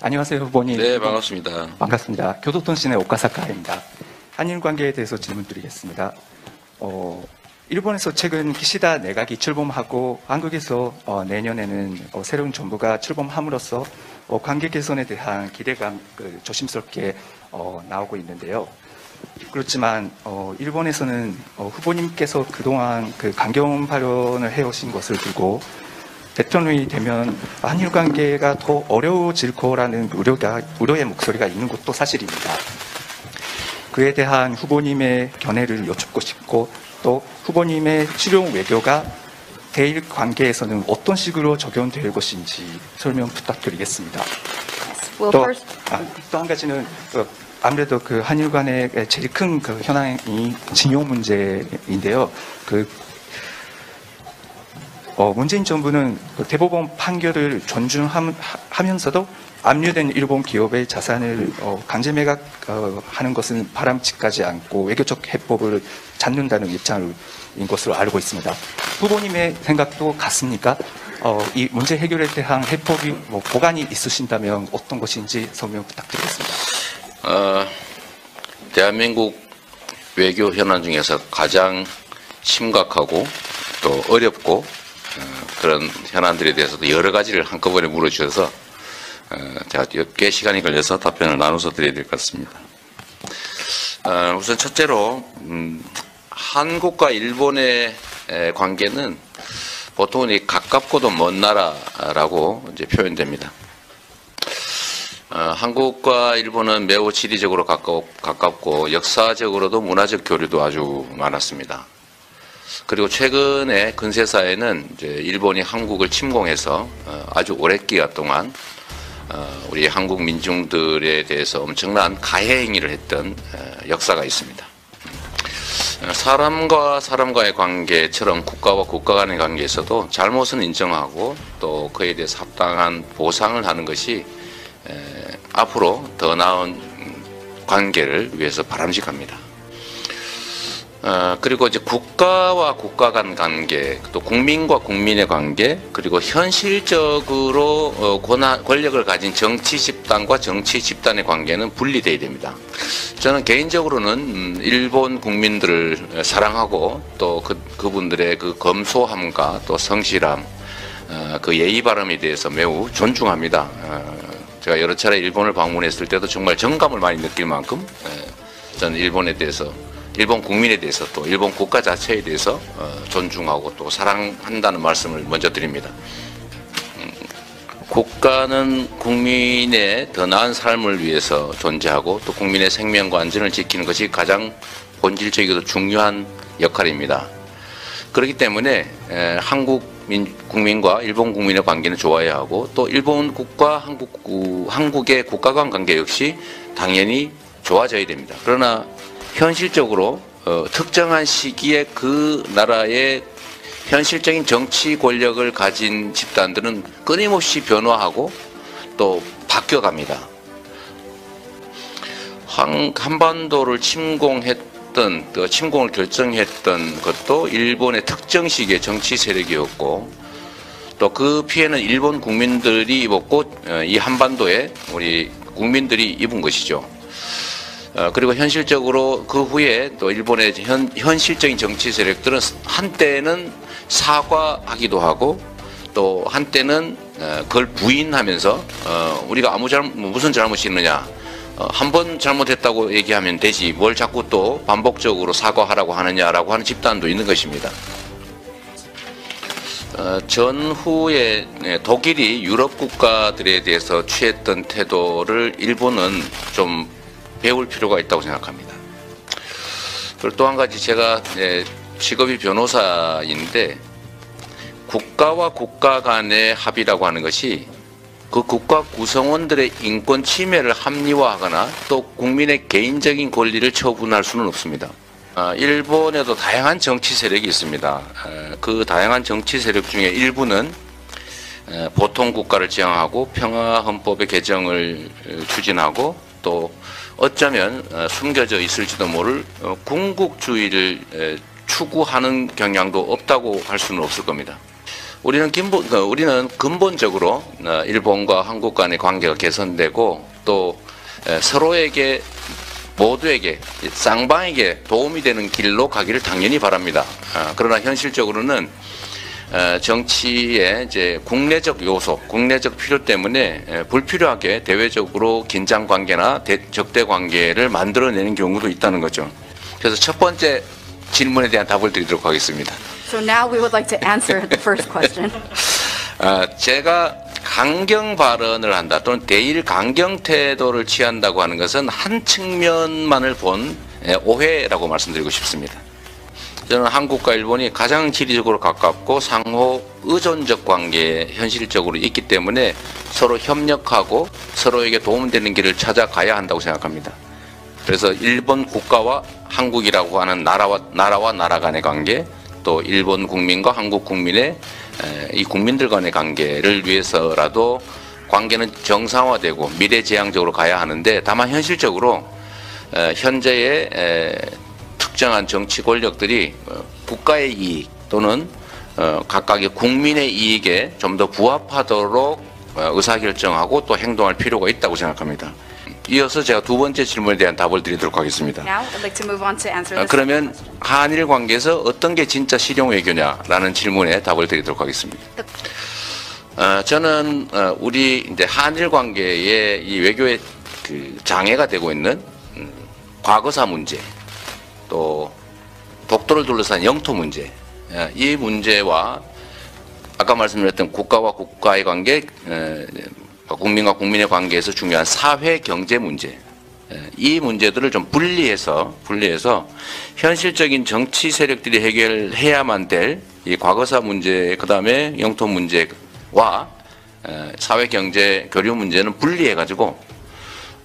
안녕하세요, 후보님. 네, 반갑습니다. 반갑습니다. 교도통신의 오카사카입니다. 한일 관계에 대해서 질문드리겠습니다. 일본에서 최근 기시다 내각이 출범하고 한국에서 내년에는 새로운 정부가 출범함으로써 관계 개선에 대한 기대감 조심스럽게 나오고 있는데요. 그렇지만 일본에서는 후보님께서 그동안 강경 발언을 해오신 것을 두고 대통령이 되면 한일 관계가 더 어려워질 거라는 우려의 목소리가 있는 것도 사실입니다. 그에 대한 후보님의 견해를 여쭙고 싶고 또 후보님의 실용 외교가 대일 관계에서는 어떤 식으로 적용될 것인지 설명 부탁드리겠습니다. 또 한 가지는 아무래도 한일 간의 제일 큰 현안이 징용 문제인데요. 문재인 정부는 대법원 판결을 존중하면서도 압류된 일본 기업의 자산을 강제 매각하는 것은 바람직하지 않고 외교적 해법을 찾는다는 입장인 것으로 알고 있습니다. 후보님의 생각도 같습니까? 이 문제 해결에 대한 해법이 보관이 있으신다면 어떤 것인지 설명 부탁드리겠습니다. 대한민국 외교 현안 중에서 가장 심각하고 또 어렵고 그런 현안들에 대해서도 여러 가지를 한꺼번에 물어주셔서 제가 꽤 시간이 걸려서 답변을 나눠서 드려야 될 것 같습니다. 우선 첫째로 한국과 일본의 관계는 보통은 가깝고도 먼 나라라고 이제 표현됩니다. 한국과 일본은 매우 지리적으로 가깝고 역사적으로도 문화적 교류도 아주 많았습니다. 그리고 최근에 근세사에는 이제 일본이 한국을 침공해서 아주 오랜 기간 동안 우리 한국 민중들에 대해서 엄청난 가해 행위를 했던 역사가 있습니다. 사람과 사람과의 관계처럼 국가와 국가 간의 관계에서도 잘못은 인정하고 또 그에 대해서 합당한 보상을 하는 것이 앞으로 더 나은 관계를 위해서 바람직합니다. 그리고 이제 국가와 국가 간 관계, 또 국민과 국민의 관계, 그리고 현실적으로 권력을 가진 정치 집단과 정치 집단의 관계는 분리돼야 됩니다. 저는 개인적으로는 일본 국민들을 사랑하고 또 그분들의 검소함과 또 성실함, 예의 바름에 대해서 매우 존중합니다. 제가 여러 차례 일본을 방문했을 때도 정말 정감을 많이 느낄 만큼 저는 일본 국민에 대해서 또 일본 국가 자체에 대해서 존중하고 또 사랑한다는 말씀을 먼저 드립니다. 국가는 국민의 더 나은 삶을 위해서 존재하고 또 국민의 생명과 안전을 지키는 것이 가장 본질적이고 중요한 역할입니다. 그렇기 때문에 한국 국민과 일본 국민의 관계는 좋아야 하고 또 일본국과 한국의 국가 간 관계 역시 당연히 좋아져야 됩니다. 그러나 현실적으로 특정한 시기에 그 나라의 현실적인 정치 권력을 가진 집단들은 끊임없이 변화하고 또 바뀌어갑니다. 한반도를 침공을 결정했던 것도 일본의 특정 시기의 정치 세력이었고 또 그 피해는 일본 국민들이 입었고 이 한반도에 우리 국민들이 입은 것이죠. 그리고 현실적으로 그 후에 또 일본의 현실적인 정치 세력들은 한때는 사과하기도 하고 또 한때는 그걸 부인하면서 우리가 무슨 잘못이 있느냐, 한 번 잘못했다고 얘기하면 되지 뭘 자꾸 또 반복적으로 사과하라고 하느냐라고 하는 집단도 있는 것입니다. 전후에 독일이 유럽 국가들에 대해서 취했던 태도를 일본은 좀 배울 필요가 있다고 생각합니다. 그리고 또 한 가지 제가 직업이 변호사인데 국가와 국가 간의 합의라고 하는 것이 그 국가 구성원들의 인권 침해를 합리화하거나 또 국민의 개인적인 권리를 처분할 수는 없습니다. 일본에도 다양한 정치 세력이 있습니다. 그 다양한 정치 세력 중에 일부는 보통 국가를 지향하고 평화헌법의 개정을 추진하고 또 어쩌면 숨겨져 있을지도 모를 궁극주의를 추구하는 경향도 없다고 할 수는 없을 겁니다. 우리는 근본적으로 일본과 한국 간의 관계가 개선되고 또 서로에게 모두에게 쌍방에게 도움이 되는 길로 가기를 당연히 바랍니다. 그러나 현실적으로는 정치의 이제 국내적 요소, 국내적 필요 때문에 불필요하게 대외적으로 긴장 관계나 적대 관계를 만들어내는 경우도 있다는 거죠. 그래서 첫 번째 질문에 대한 답을 드리도록 하겠습니다. So now we would like to answer the first question. 제가 강경 발언을 한다 또는 대일 강경 태도를 취한다고 하는 것은 한 측면만을 본 오해라고 말씀드리고 싶습니다. 저는 한국과 일본이 가장 지리적으로 가깝고 상호 의존적 관계에 현실적으로 있기 때문에 서로 협력하고 서로에게 도움되는 길을 찾아가야 한다고 생각합니다. 그래서 일본 국가와 한국이라고 하는 나라와 나라 간의 관계, 또 일본 국민과 한국 국민의 이 국민들 간의 관계를 위해서라도 관계는 정상화되고 미래지향적으로 가야 하는데, 다만 현실적으로 현재의 특정한 정치 권력들이 국가의 이익 또는 각각의 국민의 이익에 좀 더 부합하도록 의사결정하고 또 행동할 필요가 있다고 생각합니다. 이어서 제가 두 번째 질문에 대한 답을 드리도록 하겠습니다. Now I'd like to move on to answer this 그러면 question. 한일 관계에서 어떤 게 진짜 실용 외교냐라는 질문에 답을 드리도록 하겠습니다. 저는 우리 이제 한일 관계의 이 외교의 그 장애가 되고 있는 과거사 문제, 또 독도를 둘러싼 영토 문제, 이 문제와 아까 말씀드렸던 국가와 국가의 관계, 국민과 국민의 관계에서 중요한 사회 경제 문제, 이 문제들을 좀 분리해서 현실적인 정치 세력들이 해결해야만 될 이 과거사 문제, 그다음에 영토 문제와 사회 경제 교류 문제는 분리해 가지고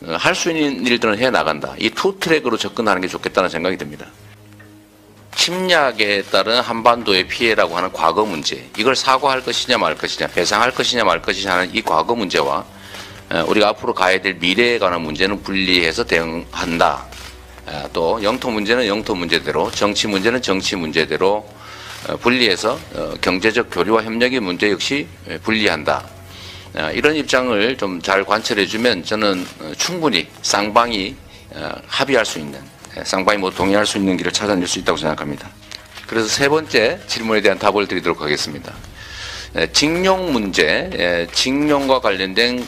할 수 있는 일들은 해 나간다. 이 투 트랙으로 접근하는 게 좋겠다는 생각이 듭니다. 침략에 따른 한반도의 피해라고 하는 과거 문제, 이걸 사과할 것이냐 말 것이냐, 배상할 것이냐 말 것이냐 하는 이 과거 문제와 우리가 앞으로 가야 될 미래에 관한 문제는 분리해서 대응한다. 또 영토 문제는 영토 문제대로, 정치 문제는 정치 문제대로 분리해서 경제적 교류와 협력의 문제 역시 분리한다. 이런 입장을 좀 잘 관철해주면 저는 충분히 쌍방이 합의할 수 있는, 쌍방이 모두 동의할 수 있는 길을 찾아낼 수 있다고 생각합니다. 그래서 세 번째 질문에 대한 답을 드리도록 하겠습니다. 징용 문제, 징용과 관련된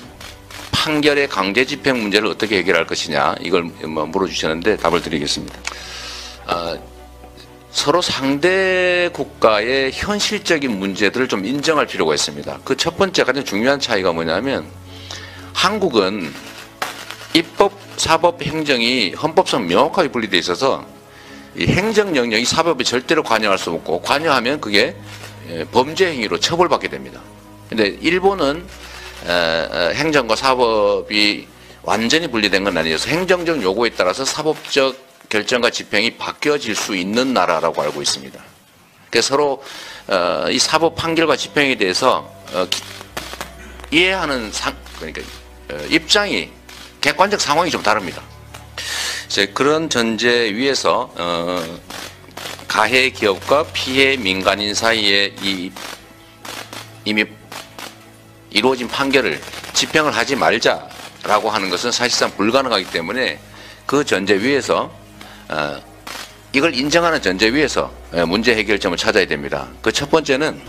판결의 강제 집행 문제를 어떻게 해결할 것이냐, 이걸 물어주셨는데 답을 드리겠습니다. 서로 상대 국가의 현실적인 문제들을 좀 인정할 필요가 있습니다. 그 첫 번째 가장 중요한 차이가 뭐냐면, 한국은 입법, 사법, 행정이 헌법상 명확하게 분리되어 있어서 이 행정 영역이 사법에 절대로 관여할 수 없고, 관여하면 그게 범죄 행위로 처벌받게 됩니다. 근데 일본은 행정과 사법이 완전히 분리된 건 아니어서 행정적 요구에 따라서 사법적 결정과 집행이 바뀌어질 수 있는 나라라고 알고 있습니다. 그래서 서로 이 사법 판결과 집행에 대해서 이해하는 그러니까 입장이, 객관적 상황이 좀 다릅니다. 이제 그런 전제 위에서 가해 기업과 피해 민간인 사이에 이미 이루어진 판결을 집행을 하지 말자라고 하는 것은 사실상 불가능하기 때문에, 그 전제 위에서 이걸 인정하는 전제 위에서 문제 해결점을 찾아야 됩니다. 그 첫 번째는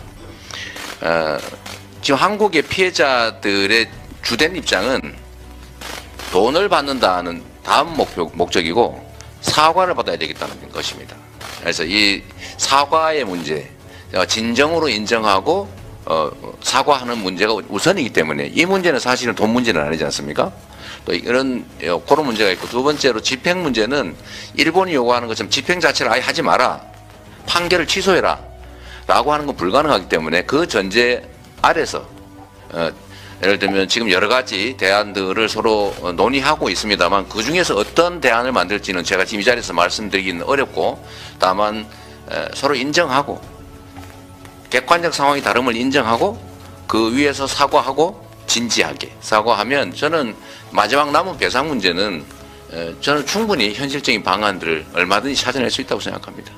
지금 한국의 피해자들의 주된 입장은 돈을 받는다는 다음 목적이고 사과를 받아야 되겠다는 것입니다. 그래서 이 사과의 문제, 진정으로 인정하고 사과하는 문제가 우선이기 때문에, 이 문제는 사실은 돈 문제는 아니지 않습니까? 또 이런 그런 문제가 있고, 두 번째로 집행 문제는 일본이 요구하는 것처럼 집행 자체를 아예 하지 마라, 판결을 취소해라 라고 하는 건 불가능하기 때문에, 그 전제 아래서 예를 들면 지금 여러 가지 대안들을 서로 논의하고 있습니다만, 그 중에서 어떤 대안을 만들지는 제가 지금 이 자리에서 말씀드리기는 어렵고, 다만 서로 인정하고 객관적 상황이 다름을 인정하고 그 위에서 사과하고 진지하게 사과하면, 저는 마지막 남은 배상 문제는 저는 충분히 현실적인 방안들을 얼마든지 찾아낼 수 있다고 생각합니다.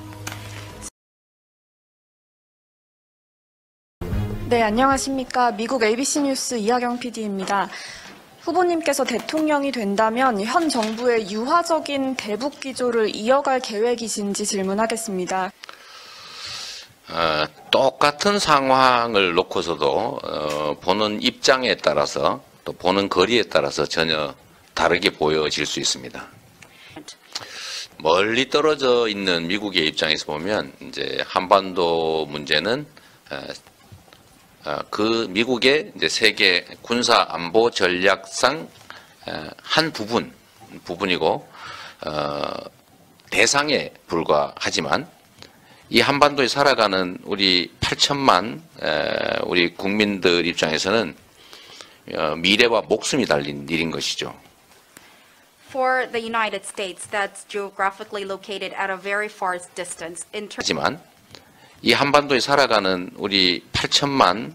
네, 안녕하십니까. 미국 ABC 뉴스 이하경 PD입니다. 후보님께서 대통령이 된다면 현 정부의 유화적인 대북 기조를 이어갈 계획이신지 질문하겠습니다. 똑같은 상황을 놓고서도 보는 입장에 따라서 또 보는 거리에 따라서 전혀 다르게 보여질 수 있습니다. 멀리 떨어져 있는 미국의 입장에서 보면 이제 한반도 문제는 그 미국의 이제 세계 군사 안보 전략상 한 부분이고 대상에 불과하지만 이 한반도에 살아가는 우리 8천만 우리 국민들 입장에서는 미래와 목숨이 달린 일인 것이죠. For the United States, that's geographically located at a very far distance. 하지만 이 한반도에 살아가는 우리 8천만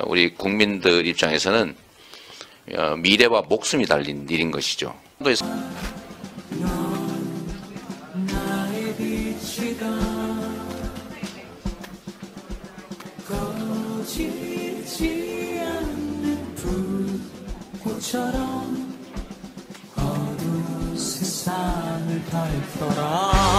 우리 국민들 입장에서는 미래와 목숨이 달린 일인 것이죠. 꺼지지 않는 불꽃처럼 어두운 세상을 밝혀라.